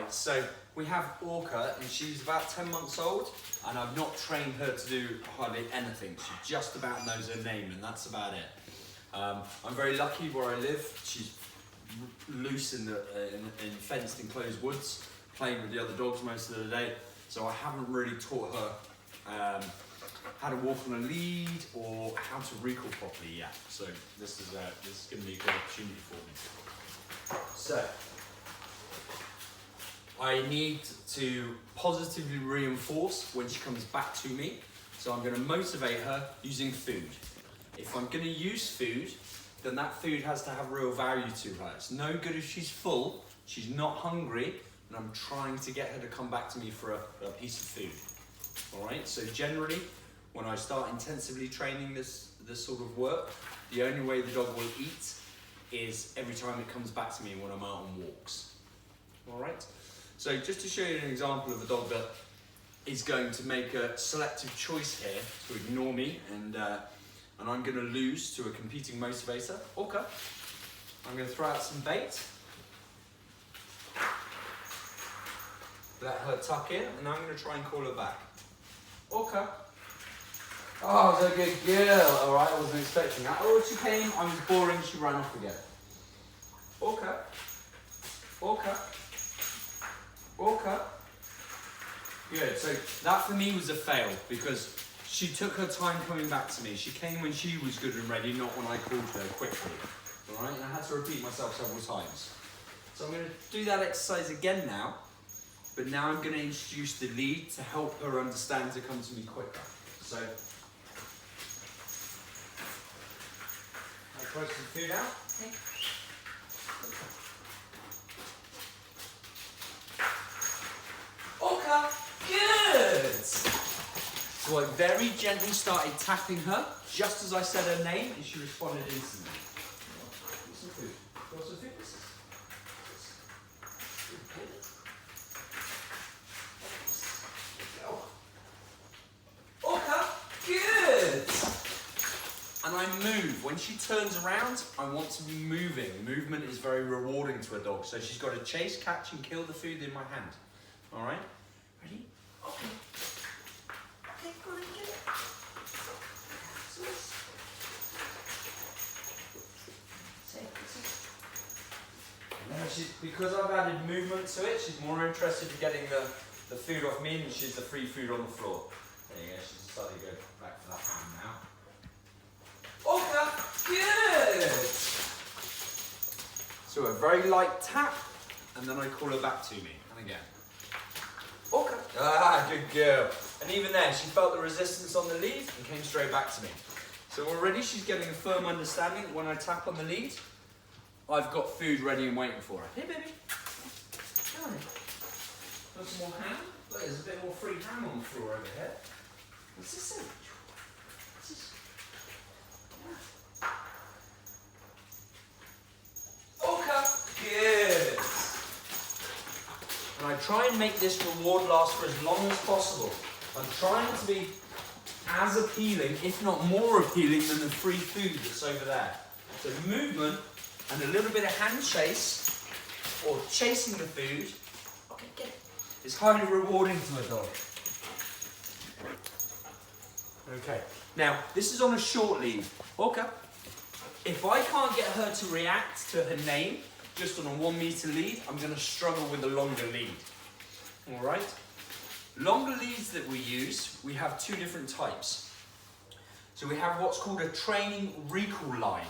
Right, so we have Orca, and she's about 10 months old, and I've not trained her to do hardly anything. She just about knows her name, and that's about it. I'm very lucky where I live. She's loose in fenced enclosed woods, playing with the other dogs most of the day, so I haven't really taught her how to walk on a lead or how to recall properly yet. So this is going to be a good opportunity for me. So I need to positively reinforce when she comes back to me. So I'm going to motivate her using food. If I'm going to use food, then that food has to have real value to her. It's no good if she's full, she's not hungry, and I'm trying to get her to come back to me for a piece of food. All right, so generally, when I start intensively training this sort of work, the only way the dog will eat is every time it comes back to me when I'm out on walks. All right, so just to show you an example of a dog that is going to make a selective choice here to ignore me, and I'm going to lose to a competing motivator, Orca. I'm going to throw out some bait, let her tuck in, and I'm going to try and call her back. Orca. Oh, that's a good girl. All right, I wasn't expecting that. Oh, she came, I was boring, she ran off again. Orca. Orca. Orca. Good, so that for me was a fail because she took her time coming back to me. She came when she was good and ready, not when I called her quickly. All right, and I had to repeat myself several times. So I'm going to do that exercise again now, but now I'm going to introduce the lead to help her understand to come to me quicker. So, I'll throw some food out. Okay. Orca, good! So I very gently started tapping her, just as I said her name, and she responded instantly. Get some food. Got some food? Orca, good! And I move. When she turns around, I want to be moving. Movement is very rewarding to a dog, so she's got to chase, catch, and kill the food in my hand. All right? Ready? Okay. Okay, go and get it. Because I've added movement to it, she's more interested in getting the food off me than she's the free food on the floor. There you go, she's decided to go back for that hand now. Orca, good! So a very light tap, and then I call her back to me. And again. Orca, good girl. And even there, she felt the resistance on the lead and came straight back to me. So already she's getting a firm understanding that when I tap on the lead, I've got food ready and waiting for her. Hey, baby. Come on. Want some more ham? Look, there's a bit more free ham on the floor over here. What's this in? What's this? Yeah. Orca, good. And I try and make this reward last for as long as possible. I'm trying to be as appealing, if not more appealing, than the free food that's over there. So movement and a little bit of hand chase, or chasing the food, okay, get it, is highly rewarding to a dog. Okay, now this is on a short lead. Okay, if I can't get her to react to her name just on a 1 meter lead, I'm going to struggle with a longer lead. All right, longer leads that we use, we have two different types. So we have what's called a training recall line.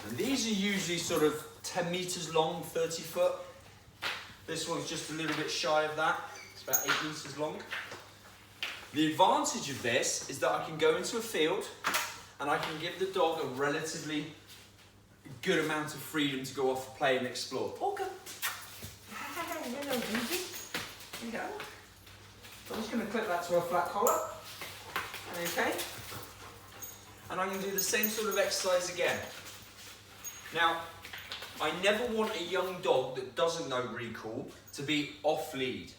And these are usually sort of 10 meters long, 30 foot. This one's just a little bit shy of that. It's about 8 meters long. The advantage of this is that I can go into a field and I can give the dog a relatively good amount of freedom to go off and play and explore. Orca. Hello, baby. Here you go. So I'm just going to clip that to a flat collar. Okay. And I'm going to do the same sort of exercise again. Now, I never want a young dog that doesn't know recall to be off lead,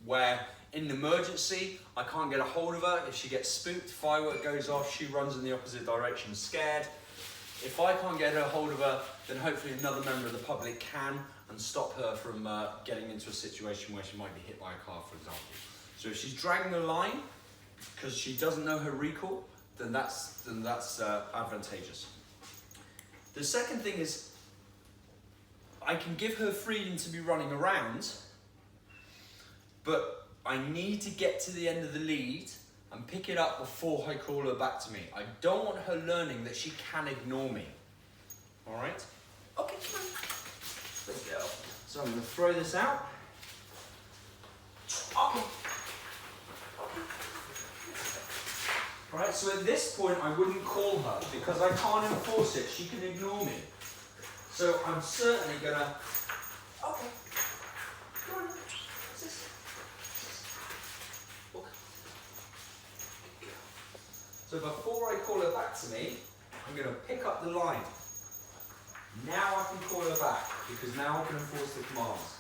where in an emergency, I can't get a hold of her. If she gets spooked, firework goes off, she runs in the opposite direction scared. If I can't get a hold of her, then hopefully another member of the public can, and stop her from getting into a situation where she might be hit by a car, for example. So if she's dragging the line because she doesn't know her recall, then that's advantageous. The second thing is I can give her freedom to be running around, but I need to get to the end of the lead and pick it up before I call her back to me. I don't want her learning that she can ignore me. All right? Okay, come on. Let's go. So I'm going to throw this out. Okay. All right, so at this point I wouldn't call her because I can't enforce it. She can ignore me. So I'm certainly going to... Okay. Come on. So before I call her back to me, I'm going to pick up the line. Now I can call her back, because now I can enforce the commands.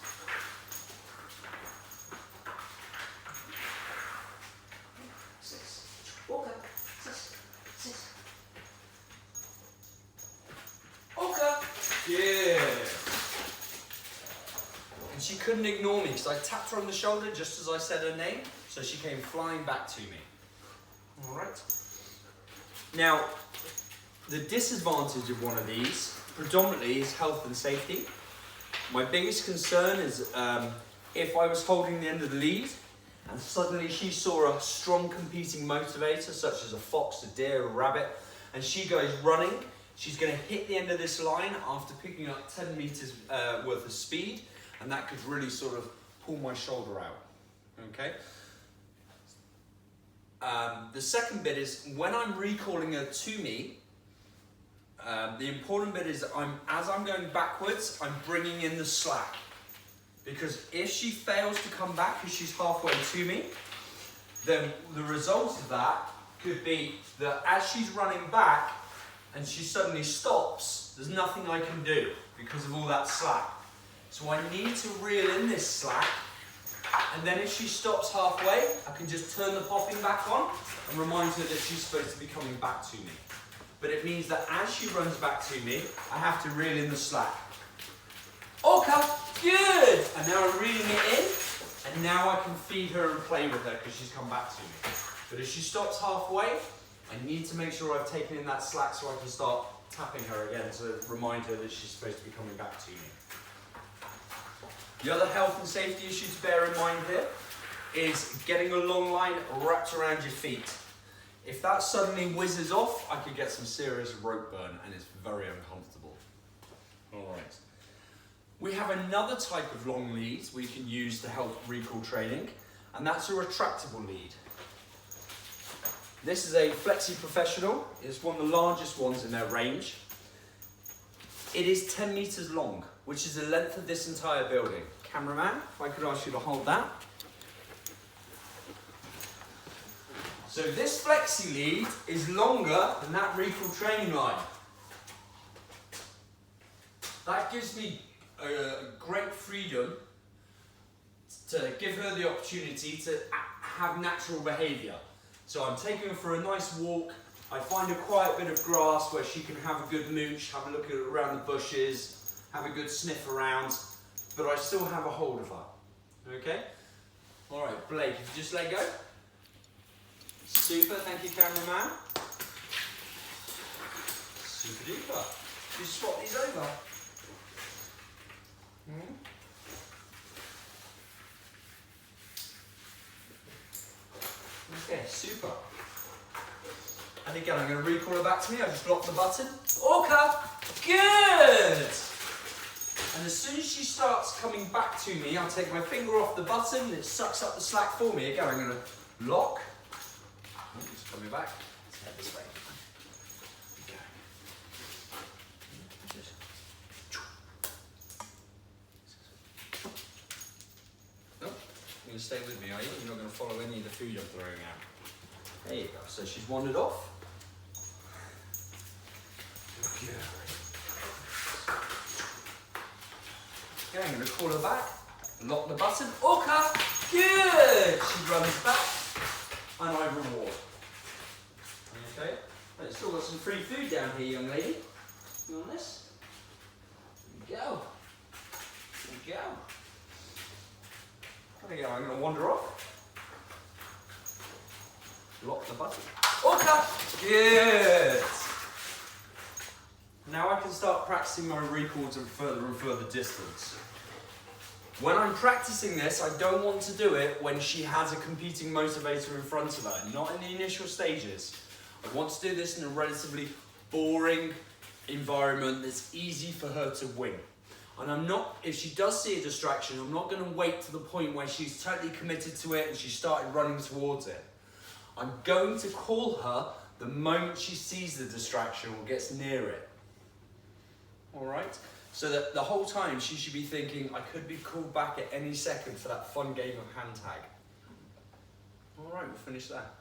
Six. Walker. Six. Walker. Yeah. And she couldn't ignore me, because I tapped her on the shoulder just as I said her name, so she came flying back to me. All right. Now, the disadvantage of one of these predominantly is health and safety. My biggest concern is if I was holding the end of the lead and suddenly she saw a strong competing motivator such as a fox, a deer, a rabbit, and she goes running, she's going to hit the end of this line after picking up 10 meters worth of speed, and that could really sort of pull my shoulder out. Okay. The second bit is when I'm recalling her to me, the important bit is as I'm going backwards, I'm bringing in the slack. Because if she fails to come back because she's halfway to me, then the result of that could be that as she's running back and she suddenly stops, there's nothing I can do because of all that slack. So I need to reel in this slack, and then if she stops halfway, I can just turn the popping back on and remind her that she's supposed to be coming back to me. But it means that as she runs back to me, I have to reel in the slack. Orca, good! And now I'm reeling it in, and now I can feed her and play with her because she's come back to me. But if she stops halfway, I need to make sure I've taken in that slack so I can start tapping her again to remind her that she's supposed to be coming back to me. The other health and safety issue to bear in mind here is getting a long line wrapped around your feet. If that suddenly whizzes off, I could get some serious rope burn, and it's very uncomfortable. All right. We have another type of long lead we can use to help recall training, and that's a retractable lead. This is a Flexi Professional. It's one of the largest ones in their range. It is 10 meters long, which is the length of this entire building. Cameraman, if I could ask you to hold that. So this Flexi lead is longer than that recall training line. That gives me great freedom to give her the opportunity to have natural behaviour. So I'm taking her for a nice walk. I find a quiet bit of grass where she can have a good mooch, have a look around the bushes, have a good sniff around, but I still have a hold of her. Okay? All right, Blake, if you just let go. Super, thank you, cameraman. Super duper. Just swap these over. Okay, super. And again, I'm going to recall her back to me. I just lock the button. Orca, good! And as soon as she starts coming back to me, I'll take my finger off the button and it sucks up the slack for me. Again, I'm going to lock. Oh, it's coming back. Let's head this way. Okay. No, you're going to stay with me, are you? You're not going to follow any of the food I'm throwing out. There you go. So she's wandered off. Okay, I'm going to call her back. Lock the button. Orca, good! She runs back, and I reward. Okay. Right, still got some free food down here, young lady. You want this? There you go. go. There you go, I'm going to wander off. Lock the button. Orca! Good! Now I can start practicing my recalls at further and further distance. When I'm practicing this, I don't want to do it when she has a competing motivator in front of her, not in the initial stages. I want to do this in a relatively boring environment that's easy for her to win. And I'm not, if she does see a distraction, I'm not going to wait to the point where she's totally committed to it and she started running towards it. I'm going to call her the moment she sees the distraction or gets near it. All right? So that the whole time she should be thinking, I could be called back at any second for that fun game of hand tag. All right, we'll finish that.